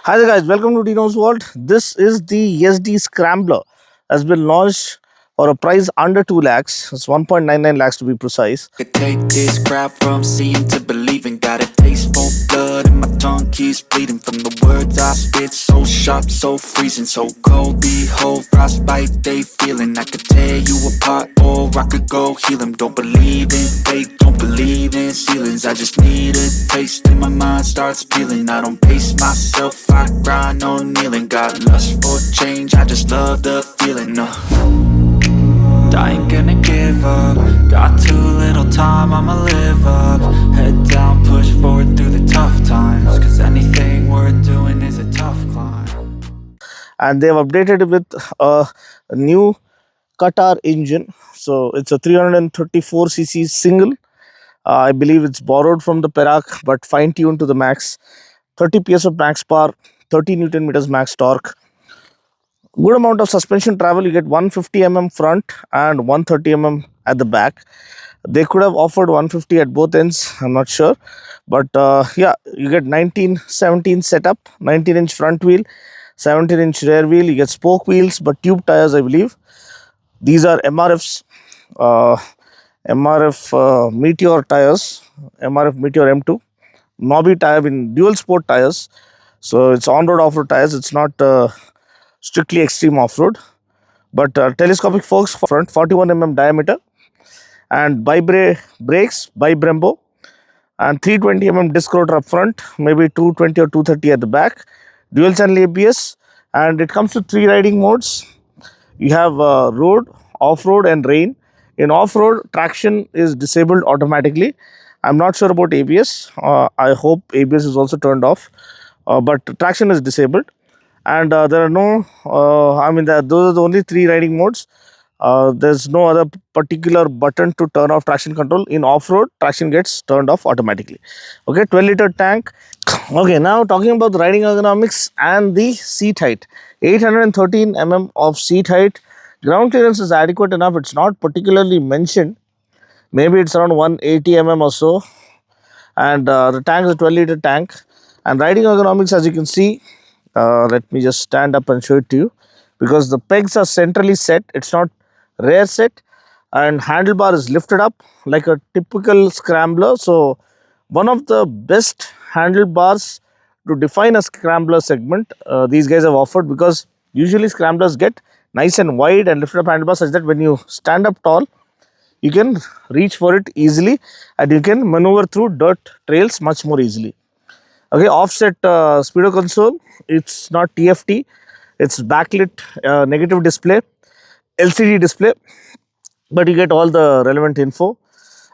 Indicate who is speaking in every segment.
Speaker 1: Hi there guys, welcome to Dino's World. This is the SD Scrambler. Has been launched for a price under 2 lakhs. It's 1.99 lakhs to be precise.
Speaker 2: Could take this crowd from seeing to believing. Got a taste for blood and my tongue keeps bleeding from the words I spit. So sharp, so freezing, so cold. Behold, frostbite they feeling. I could tear you apart or I could go heal them. Don't believe in fate, don't believe in ceilings. I just need a taste and my mind starts peeling. I don't pace myself, I grind on kneeling. Got lust for change, I just love the feeling. I ain't gonna give up. Got too little time, I'ma live up. Head down, push forward through the tough times. Cause anything worth doing is a tough climb.
Speaker 1: And they've updated it with a new Qatar engine. So it's a 334cc single. I believe it's borrowed from the Perak but fine tuned to the max. 30 PS of max power, 30 Newton meters max torque. Good amount of suspension travel. You get 150 front and 130 at the back. They could have offered 150 at both ends, I'm not sure, but yeah, you get 1917 setup, 19-inch front wheel, 17-inch rear wheel. You get spoke wheels but tube tires, I believe. These are uh, MRF Meteor tires, MRF Meteor M2 knobby tire in dual sport tires. So it's on-road off-road tires. It's not strictly extreme off-road, but telescopic forks front, 41 diameter, and brakes by Brembo, and 320 disc rotor up front, maybe 220 or 230 at the back, dual channel ABS, and it comes to three riding modes. You have road, off-road and rain. In off-road, traction is disabled automatically. I'm not sure about ABS. I hope ABS is also turned off, but traction is disabled. And there are no, those are the only three riding modes. There's no other particular button to turn off traction control. In off-road, traction gets turned off automatically. Okay, 12-liter tank. Okay, now talking about the riding ergonomics and the seat height. 813 of seat height. Ground clearance is adequate enough. It's not particularly mentioned. Maybe it's around 180 or so. And the tank is a 12-liter tank. And riding ergonomics, as you can see, let me just stand up and show it to you, because the pegs are centrally set. It's not rear set, and handlebar is lifted up like a typical scrambler. So one of the best handlebars to define a scrambler segment these guys have offered, because usually scramblers get nice and wide and lifted up handlebars such that when you stand up tall, you can reach for it easily and you can maneuver through dirt trails much more easily. Okay, offset speedo console. It's not TFT. It's backlit negative display, LCD display, but you get all the relevant info.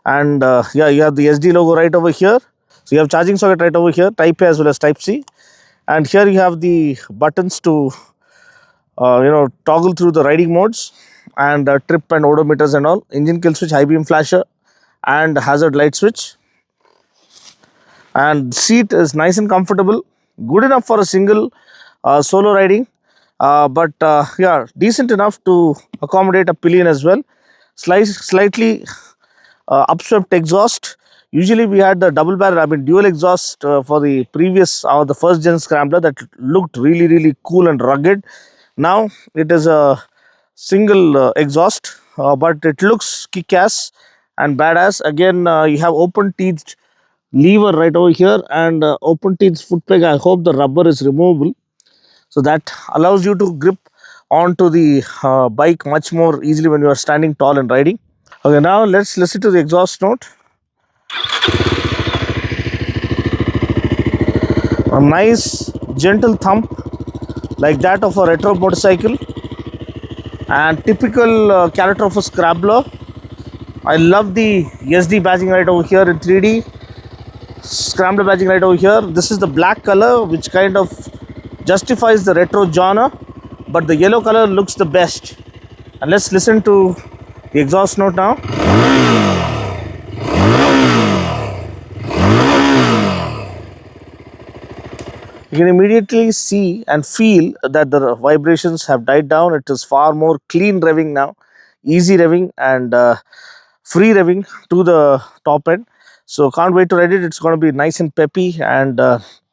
Speaker 1: And yeah, you have the SD logo right over here. So you have charging socket right over here, Type A as well as Type C. And here you have the buttons to toggle through the riding modes, and trip and odometers and all. Engine kill switch, high beam flasher, and hazard light switch. And seat is nice and comfortable, good enough for a single solo riding, but yeah, decent enough to accommodate a pillion as well. Slightly upswept exhaust. Usually we had the double barrel, dual exhaust for the previous the first gen scrambler that looked really cool and rugged. Now it is a single exhaust, but it looks kick-ass and badass. Again, you have open teeth lever right over here, and open teeth foot peg. I hope the rubber is removable, so that allows you to grip onto the bike much more easily when you are standing tall and riding. Okay, now let's listen to the exhaust note. A nice gentle thump like that of a retro motorcycle, and typical character of a scrambler. I love the SD badging right over here in 3D. Scrambler badging right over here. This is the black color which kind of justifies the retro genre, but the yellow color looks the best. And let's listen to the exhaust note now. You can immediately see and feel that the vibrations have died down. It is far more clean revving now, easy revving, and free revving to the top end. So can't wait to ride it. It's going to be nice and peppy and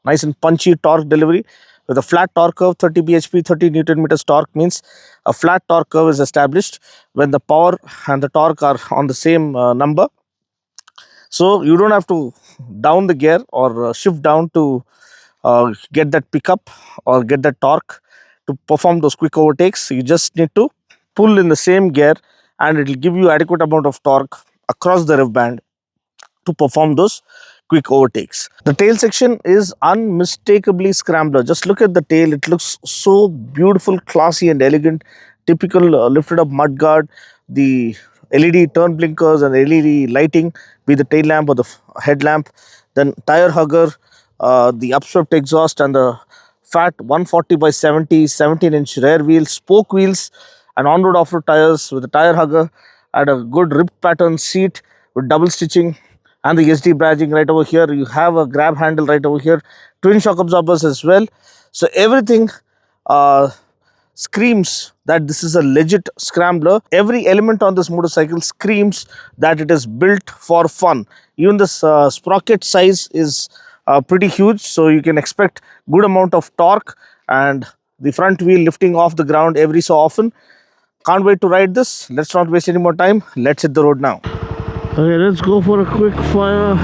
Speaker 1: nice and punchy torque delivery. with a flat torque curve, 30 bhp, 30 newton meters torque means a flat torque curve is established when the power and the torque are on the same number. So you don't have to down the gear or shift down to get that pickup or get that torque to perform those quick overtakes. You just need to pull in the same gear and it will give you adequate amount of torque across the rev band to perform those quick overtakes. The tail section is unmistakably scrambler. Just look at the tail. It looks so beautiful, classy and elegant. Typical lifted up mudguard, the LED turn blinkers and LED lighting, be the tail lamp or the headlamp. Then tire hugger, the upswept exhaust and the fat 140 by 70 17-inch rear wheels, spoke wheels and on-road off-road tires with a tire hugger and a good rib pattern seat with double stitching and the SD badging right over here. You have a grab handle right over here, twin shock absorbers as well. So everything screams that this is a legit scrambler. Every element on this motorcycle screams that it is built for fun. Even this sprocket size is pretty huge, so you can expect good amount of torque and the front wheel lifting off the ground every so often. Can't wait to ride this. Let's not waste any more time. Let's hit the road now. Okay, let's go for a quick fire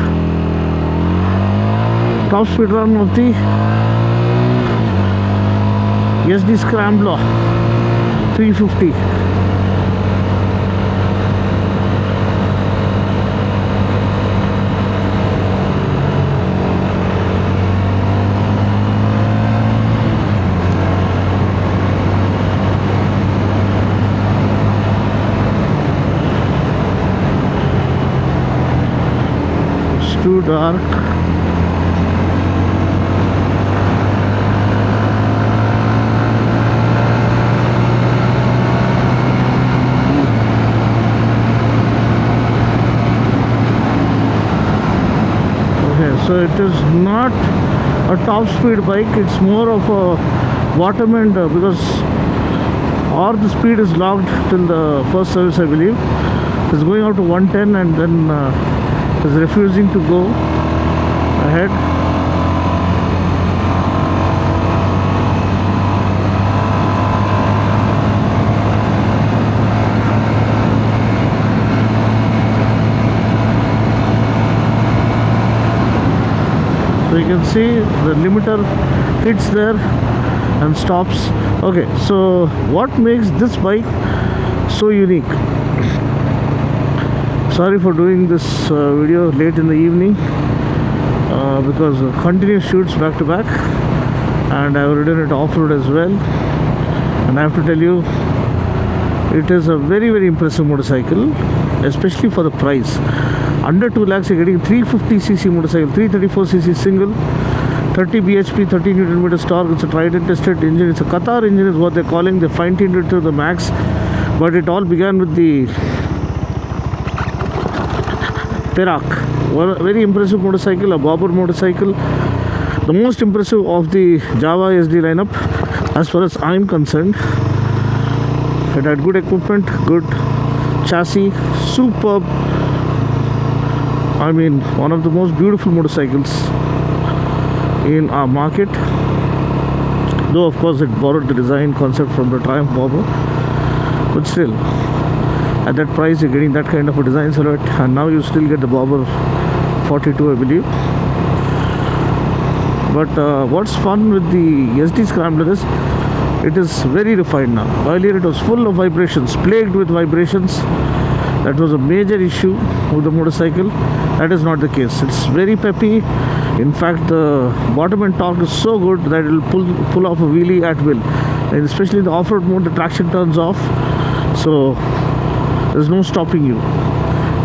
Speaker 1: top speed run of the SD Scrambler 350. It's too dark. So it is not a top speed bike, it's more of a bottom end because or the speed is locked till the first service, I believe. It's going out to 110 and then is refusing to go ahead. So you can see the limiter hits there and stops. Okay, so what makes this bike so unique? Sorry for doing this video late in the evening because continuous shoots back to back, and I've ridden it off-road as well, and I have to tell you it is a very impressive motorcycle, especially for the price. Under 2 lakhs you're getting 350cc motorcycle, 334cc single, 30 bhp, 30 newton meters torque. It's a tried and tested engine. It's a Qatar engine is what they're calling. They fine-tuned it to the max, but it all began with the Perak. Well, very impressive motorcycle, a bobber motorcycle, the most impressive of the Java SD lineup as far as I'm concerned. It had good equipment, good chassis, superb. I mean, one of the most beautiful motorcycles in our market, though of course it borrowed the design concept from the Triumph Bobber, but still at that price you're getting that kind of a design silhouette, and now you still get the Bobber 42, I believe. But what's fun with the SD Scrambler is it is very refined now. Earlier it was full of vibrations, plagued with vibrations. That was a major issue with the motorcycle. That is not the case. It's very peppy. In fact, the bottom end torque is so good that it will pull off a wheelie at will. And especially in the off-road mode, the traction turns off, so there's no stopping you.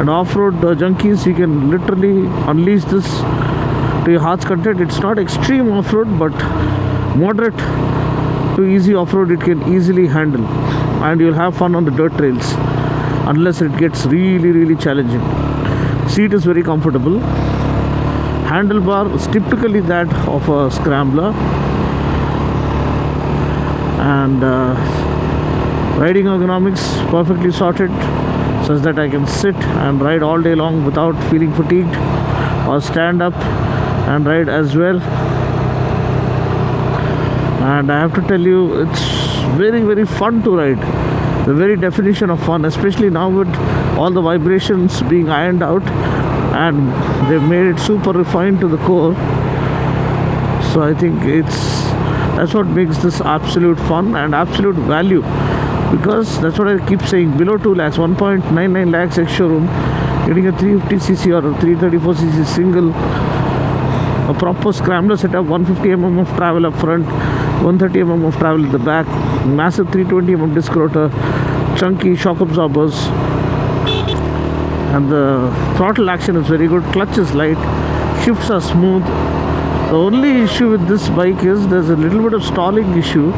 Speaker 1: And off-road junkies, you can literally unleash this to your heart's content. It's not extreme off-road, but moderate to easy off-road it can easily handle, and you'll have fun on the dirt trails unless it gets really challenging. Seat is very comfortable. Handlebar is typically that of a Scrambler, and riding ergonomics perfectly sorted such that I can sit and ride all day long without feeling fatigued, or stand up and ride as well. and I have to tell you, it's very very fun to ride. The very definition of fun, especially now with all the vibrations being ironed out, and they've made it super refined to the core. So I think that's what makes this absolute fun and absolute value, because that's what I keep saying, below 2 lakhs, 1.99 lakhs ex showroom, getting a 350cc or a 334cc single, a proper scrambler setup, 150mm of travel up front, 130mm of travel at the back, massive 320mm disc rotor, chunky shock absorbers, and the throttle action is very good, clutch is light, shifts are smooth. The only issue with this bike is there's a little bit of stalling issue.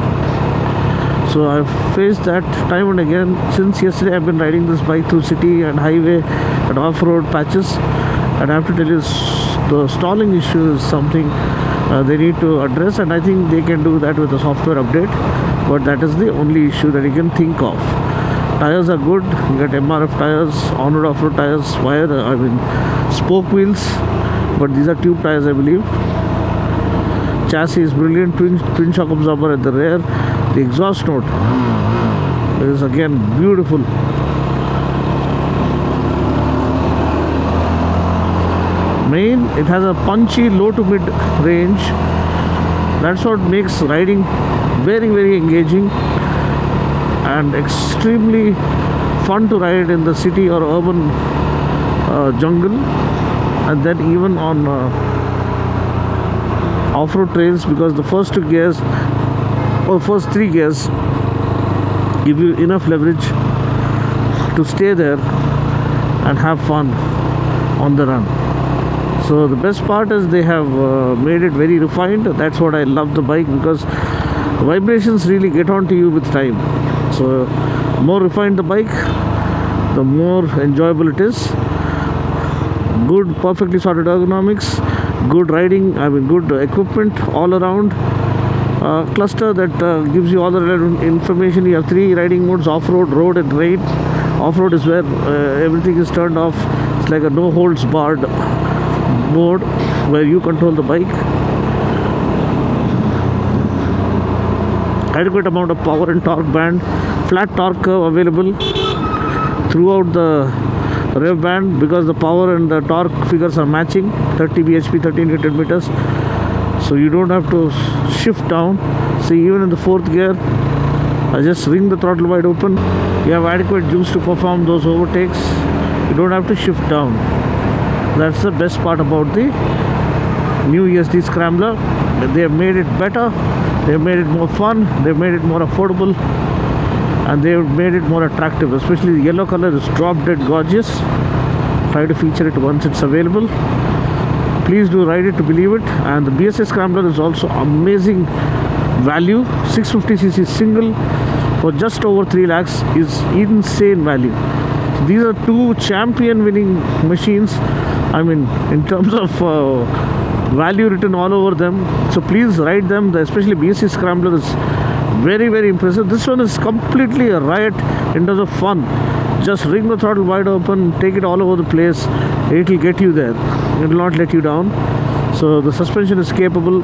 Speaker 1: So I've faced that time and again. Since yesterday I've been riding this bike through city and highway and off-road patches, and I have to tell you, the stalling issue is something they need to address, and I think they can do that with a software update, but that is the only issue that you can think of. Tires are good, you get MRF tires, on-road off-road tires, spoke wheels, but these are tube tires I believe. Chassis is brilliant, twin shock absorber at the rear. The exhaust note is again beautiful. It has a punchy low to mid range. That's what makes riding very very engaging and extremely fun to ride in the city or urban jungle, and then even on off-road trails, because the first two gears or first three gears give you enough leverage to stay there and have fun on the run. So the best part is they have made it very refined. That's what I love the bike, because vibrations really get onto you with time. So more refined the bike, the more enjoyable it is. Good, perfectly sorted ergonomics, good riding, good equipment all around. Cluster that gives you all the relevant information. You have 3 riding modes: off-road, road and rain. Off-road is where everything is turned off. It's like a no holds barred mode where you control the bike. Adequate amount of power and torque band, flat torque curve available throughout the rev band, because the power and the torque figures are matching, 30 bhp, 13 Newton meters. So you don't have to shift down. See, even in the 4th gear, I just ring the throttle wide open. You have adequate juice to perform those overtakes. You don't have to shift down. That's the best part about the new ESD Scrambler. They have made it better, they have made it more fun, they have made it more affordable, and they have made it more attractive. Especially the yellow color is drop dead gorgeous. Try to feature it once it's available. Please do ride it to believe it. And the BSA Scrambler is also amazing value. 650cc single for just over 3 lakhs is insane value. So these are 2 champion winning machines, in terms of value written all over them. So please ride them. Especially BSA Scrambler is very very impressive. This one is completely a riot in terms of fun. Just ring the throttle wide open, take it all over the place. It will get you there. It will not let you down. So the suspension is capable,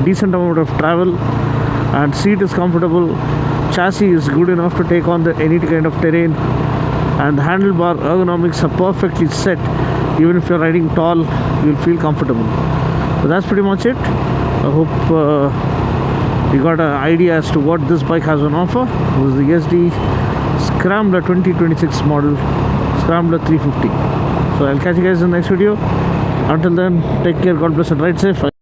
Speaker 1: decent amount of travel, and seat is comfortable. Chassis is good enough to take on any kind of terrain, and the handlebar ergonomics are perfectly set. Even if you're riding tall, you'll feel comfortable. So that's pretty much it. I hope you got an idea as to what this bike has on offer. This is the ESD Scrambler 2026 model, Scrambler 350. So I'll catch you guys in the next video. Until then, take care, God bless, and ride safe.